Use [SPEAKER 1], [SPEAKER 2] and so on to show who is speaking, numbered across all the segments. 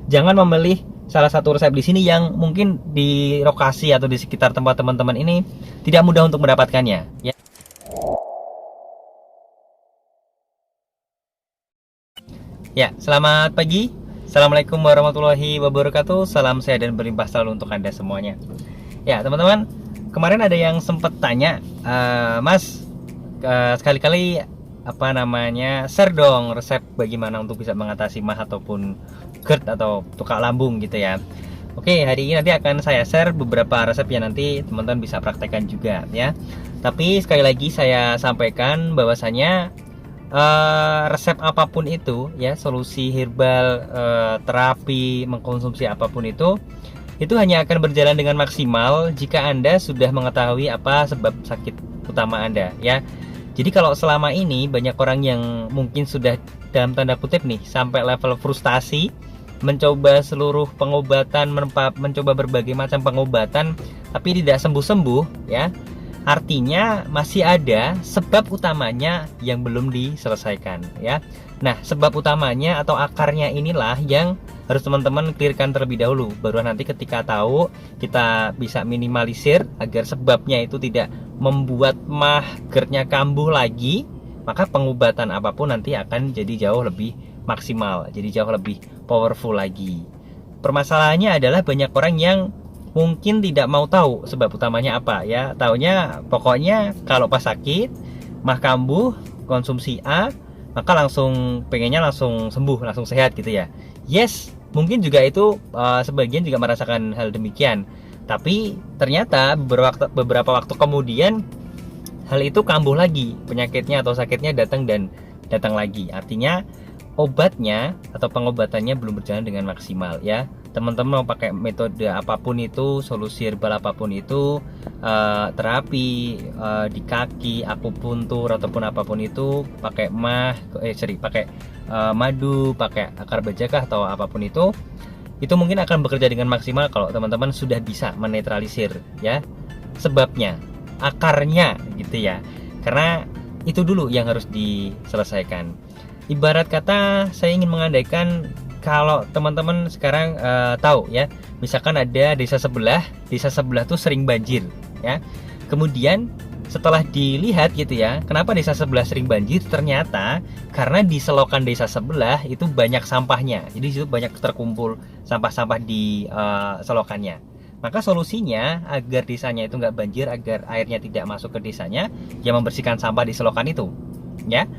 [SPEAKER 1] Jangan memilih salah satu resep di sini yang mungkin di lokasi atau di sekitar tempat teman-teman ini tidak mudah untuk mendapatkannya, ya. Ya, selamat pagi. Assalamualaikum warahmatullahi wabarakatuh. Salam sehat dan berlimpah selalu untuk Anda semuanya. Ya, teman-teman, kemarin ada yang sempat tanya, Mas, sekali-kali share dong resep bagaimana untuk bisa mengatasi MAH ataupun GERD atau tukak lambung gitu ya. Oke, hari ini nanti akan saya share beberapa resep yang nanti teman-teman bisa praktekkan juga ya. Tapi sekali lagi saya sampaikan bahwasanya resep apapun itu ya, solusi herbal, terapi, mengkonsumsi apapun itu hanya akan berjalan dengan maksimal jika Anda sudah mengetahui apa sebab sakit utama Anda ya. Jadi kalau selama ini banyak orang yang mungkin sudah dalam tanda kutip nih sampai level frustasi, mencoba seluruh pengobatan, mencoba berbagai macam pengobatan tapi tidak sembuh-sembuh ya. Artinya masih ada sebab utamanya yang belum diselesaikan ya. Nah, sebab utamanya atau akarnya inilah yang harus teman-teman clearkan terlebih dahulu. Baru nanti ketika tahu, kita bisa minimalisir agar sebabnya itu tidak membuat MAH GERD-nya kambuh lagi. Maka pengobatan apapun nanti akan jadi jauh lebih maksimal, jadi jauh lebih powerful lagi. Permasalahannya adalah banyak orang yang mungkin tidak mau tahu sebab utamanya apa ya. Taunya pokoknya kalau pas sakit, MAH kambuh, konsumsi A, maka langsung pengennya langsung sembuh, langsung sehat gitu ya. Yes, mungkin juga itu sebagian juga merasakan hal demikian. Tapi ternyata beberapa waktu kemudian hal itu kambuh lagi, penyakitnya atau sakitnya datang dan datang lagi. Artinya obatnya atau pengobatannya belum berjalan dengan maksimal ya. Teman-teman mau pakai metode apapun itu, solusi herbal apapun itu, terapi di kaki, akupuntur ataupun apapun itu, pakai pakai madu, pakai akar bajaka atau apapun itu mungkin akan bekerja dengan maksimal kalau teman-teman sudah bisa menetralisir ya sebabnya, akarnya gitu ya. Karena itu dulu yang harus diselesaikan. Ibarat kata saya ingin mengandaikan kalau teman-teman sekarang tahu ya, misalkan ada desa sebelah tuh sering banjir ya. Kemudian setelah dilihat gitu ya, kenapa desa sebelah sering banjir? Ternyata karena di selokan desa sebelah itu banyak sampahnya. Jadi situ banyak terkumpul sampah-sampah di selokannya. Maka solusinya agar desanya itu nggak banjir, agar airnya tidak masuk ke desanya, ya membersihkan sampah di selokan itu ya.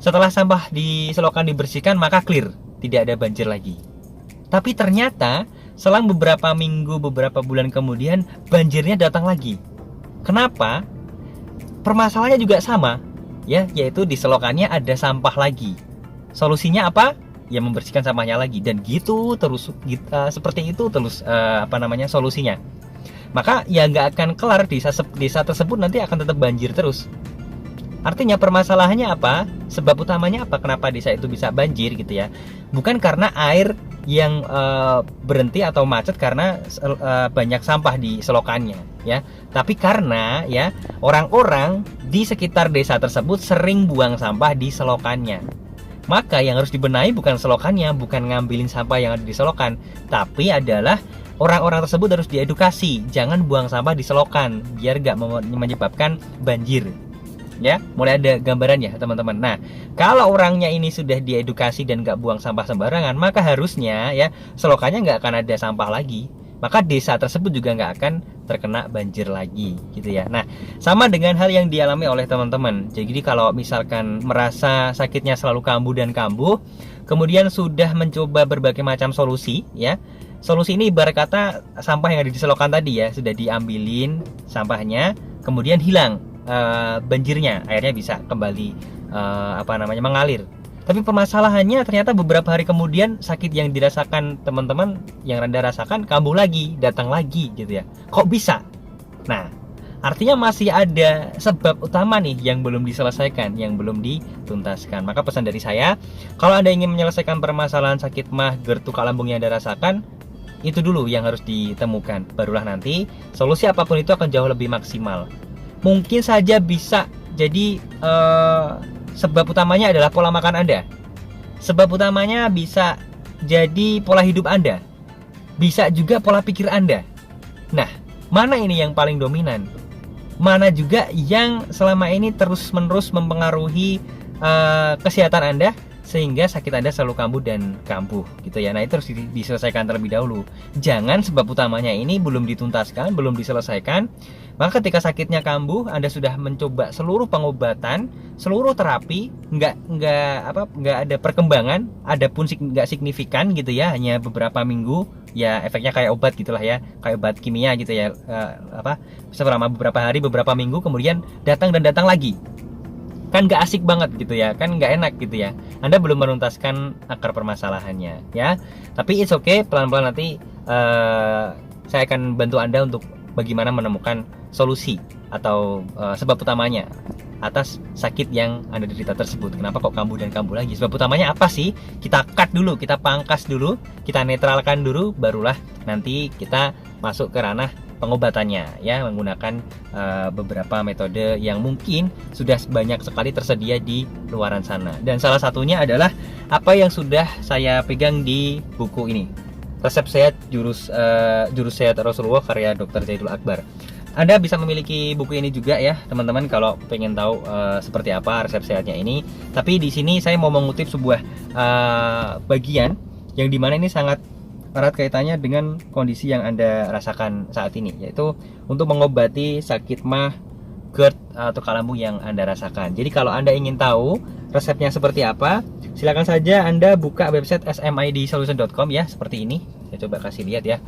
[SPEAKER 1] Setelah sampah di selokan dibersihkan, maka clear, tidak ada banjir lagi. Tapi ternyata selang beberapa minggu, beberapa bulan kemudian banjirnya datang lagi. Kenapa? Permasalahannya juga sama ya, yaitu di selokannya ada sampah lagi. Solusinya apa? Ya membersihkan sampahnya lagi, dan gitu terus seperti itu terus solusinya. Maka ya nggak akan kelar, desa tersebut nanti akan tetap banjir terus. Artinya permasalahannya apa? Sebab utamanya apa? Kenapa desa itu bisa banjir gitu ya? Bukan karena air yang berhenti atau macet karena banyak sampah di selokannya ya. Tapi karena ya orang-orang di sekitar desa tersebut sering buang sampah di selokannya. Maka yang harus dibenahi bukan selokannya, bukan ngambilin sampah yang ada di selokan, tapi adalah orang-orang tersebut harus diedukasi. Jangan buang sampah di selokan biar gak menyebabkan banjir. Ya, mulai ada gambarannya teman-teman. Nah, kalau orangnya ini sudah diedukasi dan nggak buang sampah sembarangan, maka harusnya ya selokannya nggak akan ada sampah lagi. Maka desa tersebut juga nggak akan terkena banjir lagi, gitu ya. Nah, sama dengan hal yang dialami oleh teman-teman. Jadi kalau misalkan merasa sakitnya selalu kambuh dan kambuh, kemudian sudah mencoba berbagai macam solusi, ya. Solusi ini ibarat kata sampah yang ada di selokan tadi ya, sudah diambilin sampahnya, kemudian hilang banjirnya, airnya bisa kembali mengalir. Tapi permasalahannya ternyata beberapa hari kemudian sakit yang dirasakan teman-teman, yang Anda rasakan kambuh lagi, datang lagi gitu ya. Kok bisa? Nah, artinya masih ada sebab utama nih yang belum diselesaikan, yang belum dituntaskan. Maka pesan dari saya, kalau Anda ingin menyelesaikan permasalahan sakit MAH, GERD, tukak lambung yang Anda rasakan, itu dulu yang harus ditemukan. Barulah nanti solusi apapun itu akan jauh lebih maksimal. Mungkin saja bisa jadi sebab utamanya adalah pola makan Anda. Sebab utamanya bisa jadi pola hidup Anda, bisa juga pola pikir Anda. Nah, mana ini yang paling dominan? Mana juga yang selama ini terus-menerus mempengaruhi kesehatan Anda sehingga sakit Anda selalu kambuh dan kambuh gitu ya. Nah, itu harus diselesaikan terlebih dahulu. Jangan sebab utamanya ini belum dituntaskan, belum diselesaikan, maka ketika sakitnya kambuh, Anda sudah mencoba seluruh pengobatan, seluruh terapi, nggak ada perkembangan, adapun nggak signifikan gitu ya, hanya beberapa minggu, ya efeknya kayak obat gitulah ya, kayak obat kimia gitu ya, selama beberapa hari, beberapa minggu, kemudian datang lagi. Kan nggak asik banget gitu ya, kan nggak enak gitu ya. Anda belum menuntaskan akar permasalahannya ya. Tapi it's okay, pelan-pelan nanti saya akan bantu Anda untuk bagaimana menemukan solusi atau sebab utamanya atas sakit yang Anda derita tersebut. Kenapa kok kambuh dan kambuh lagi? Sebab utamanya apa sih? Kita cut dulu, kita pangkas dulu, kita netralkan dulu, barulah nanti kita masuk ke ranah pengobatannya ya, menggunakan beberapa metode yang mungkin sudah banyak sekali tersedia di luaran sana. Dan salah satunya adalah apa yang sudah saya pegang di buku ini, Resep Sehat Jurus Sehat Rasulullah karya Dr. Zaidul Akbar. Anda bisa memiliki buku ini juga ya teman-teman kalau pengen tahu seperti apa resep sehatnya ini. Tapi di sini saya mau mengutip sebuah bagian yang dimana ini sangat erat kaitannya dengan kondisi yang Anda rasakan saat ini, yaitu untuk mengobati sakit mah, GERD atau kalambung yang Anda rasakan. Jadi kalau Anda ingin tahu resepnya seperti apa, silakan saja Anda buka website smidsolution.com ya, seperti ini. Saya coba kasih lihat ya,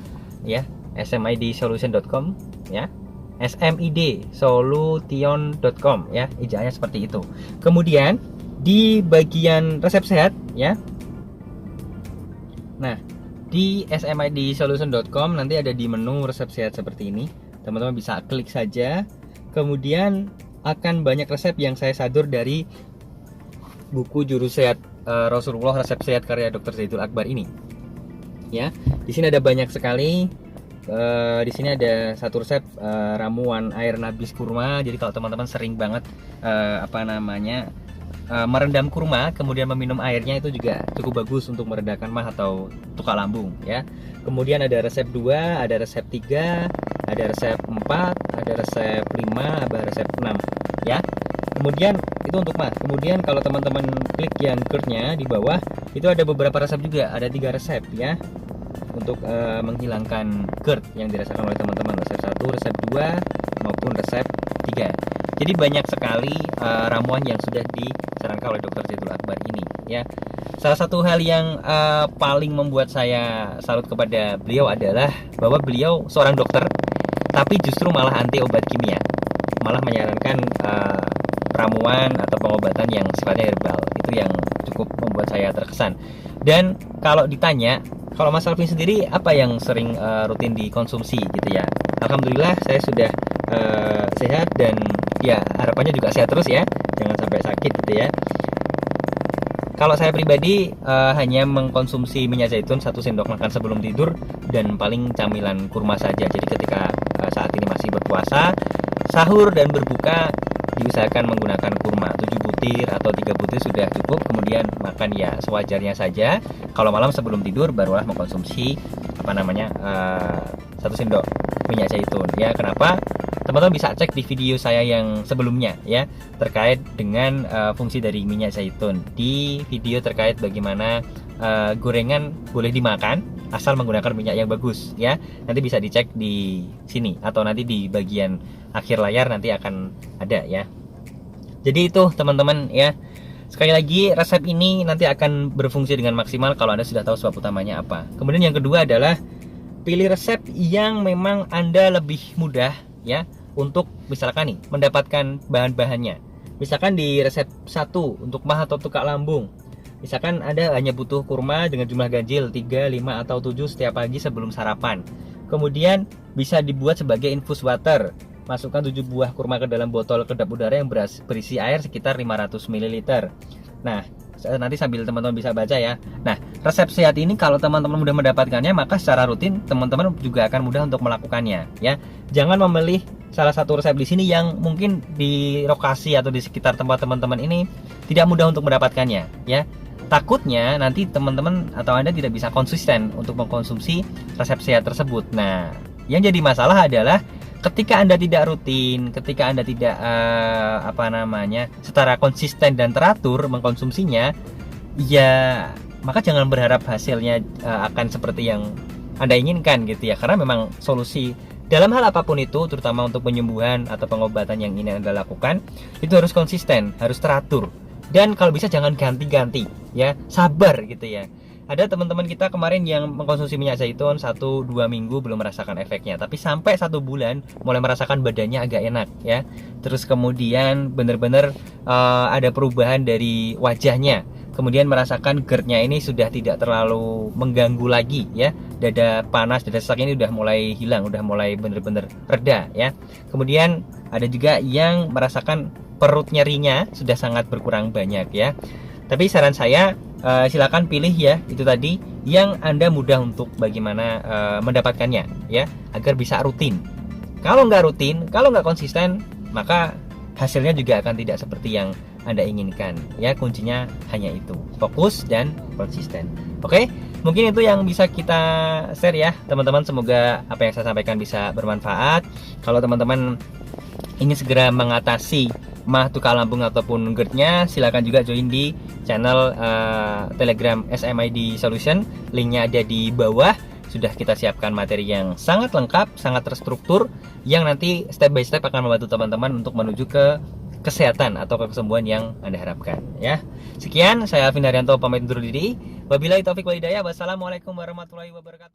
[SPEAKER 1] smidsolution.com ya, smidsolution.com ya, ejaannya seperti itu. Kemudian di bagian resep sehat ya, nah di smidsolution.com nanti ada di menu resep sehat seperti ini. Teman-teman bisa klik saja. Kemudian akan banyak resep yang saya sadur dari buku Jurus Sehat Rasulullah Resep Sehat karya Dr. Zaidul Akbar ini. Ya, di sini ada banyak sekali. Di sini ada satu resep ramuan air nabis kurma. Jadi kalau teman-teman sering banget merendam kurma kemudian meminum airnya, itu juga cukup bagus untuk meredakan mah atau tukak lambung ya. Kemudian ada resep 2, ada resep 3, ada resep 4, ada resep 5, ada resep 6 ya. Kemudian itu untuk mah. Kemudian kalau teman-teman klik yang GERD-nya di bawah, itu ada beberapa resep juga, ada 3 resep ya untuk menghilangkan GERD yang dirasakan oleh teman-teman, resep 1, resep 2 maupun resep 3. Jadi banyak sekali ramuan yang sudah disarankan oleh Dr. Zaidul Akbar ini ya. Salah satu hal yang paling membuat saya salut kepada beliau adalah bahwa beliau seorang dokter tapi justru malah anti obat kimia, malah menyarankan ramuan atau pengobatan yang sifatnya herbal. Itu yang cukup membuat saya terkesan. Dan kalau ditanya, kalau Mas Alvin sendiri apa yang sering rutin dikonsumsi gitu ya? Alhamdulillah saya sudah sehat dan ya harapannya juga sehat terus ya, jangan sampai sakit gitu ya. Kalau saya pribadi hanya mengkonsumsi minyak zaitun 1 sendok makan sebelum tidur dan paling camilan kurma saja. Jadi ketika saat ini masih berpuasa, sahur dan berbuka diusahakan menggunakan kurma 7 butir atau 3 butir sudah cukup. Kemudian makan ya sewajarnya saja. Kalau malam sebelum tidur barulah mengkonsumsi 1 sendok minyak zaitun ya. Kenapa? Teman-teman bisa cek di video saya yang sebelumnya ya, terkait dengan fungsi dari minyak zaitun. Di video terkait bagaimana gorengan boleh dimakan asal menggunakan minyak yang bagus ya. Nanti bisa dicek di sini atau nanti di bagian akhir layar nanti akan ada ya. Jadi itu teman-teman ya. Sekali lagi resep ini nanti akan berfungsi dengan maksimal kalau Anda sudah tahu sebab utamanya apa. Kemudian yang kedua adalah pilih resep yang memang Anda lebih mudah ya untuk misalkan nih mendapatkan bahan-bahannya. Misalkan di resep 1 untuk mah atau tukak lambung, misalkan Anda hanya butuh kurma dengan jumlah ganjil 3, 5 atau 7 setiap pagi sebelum sarapan. Kemudian bisa dibuat sebagai infus water. Masukkan 7 buah kurma ke dalam botol kedap udara yang berisi air sekitar 500 ml. Nah, nanti sambil teman-teman bisa baca ya. Nah, resep sehat ini kalau teman-teman mudah mendapatkannya, maka secara rutin teman-teman juga akan mudah untuk melakukannya ya. Jangan memilih salah satu resep di sini yang mungkin di lokasi atau di sekitar tempat teman-teman ini tidak mudah untuk mendapatkannya ya. Takutnya nanti teman-teman atau Anda tidak bisa konsisten untuk mengkonsumsi resep sehat tersebut. Nah, yang jadi masalah adalah ketika Anda tidak rutin, ketika Anda tidak secara konsisten dan teratur mengkonsumsinya, ya maka jangan berharap hasilnya akan seperti yang Anda inginkan gitu ya. Karena memang solusi dalam hal apapun itu, terutama untuk penyembuhan atau pengobatan yang ingin Anda lakukan, itu harus konsisten, harus teratur. Dan kalau bisa jangan ganti-ganti ya, sabar gitu ya. Ada teman-teman kita kemarin yang mengkonsumsi minyak zaitun 1-2 minggu belum merasakan efeknya, tapi sampai 1 bulan mulai merasakan badannya agak enak ya. Terus kemudian benar-benar ada perubahan dari wajahnya. Kemudian merasakan GERD-nya ini sudah tidak terlalu mengganggu lagi ya. Dada panas, dada sesak ini udah mulai hilang, udah mulai benar-benar reda ya. Kemudian ada juga yang merasakan perut nyerinya sudah sangat berkurang banyak ya. Tapi saran saya silakan pilih ya itu tadi yang Anda mudah untuk bagaimana mendapatkannya ya, agar bisa rutin. Kalau nggak rutin, kalau nggak konsisten, maka hasilnya juga akan tidak seperti yang Anda inginkan ya. Kuncinya hanya itu, fokus dan konsisten. Oke, mungkin itu yang bisa kita share ya teman-teman. Semoga apa yang saya sampaikan bisa bermanfaat. Kalau teman-teman ingin segera mengatasi mah tukar lambung ataupun GERD-nya, silakan juga join di channel Telegram SMID Solution. Linknya ada di bawah. Sudah kita siapkan materi yang sangat lengkap, sangat terstruktur, yang nanti step by step akan membantu teman-teman untuk menuju ke kesehatan atau ke kesembuhan yang Anda harapkan ya. Sekian, saya Alvin Daryanto pamit undur diri. Wabillahi taufik wal hidayah. Wassalamualaikum warahmatullahi wabarakatuh.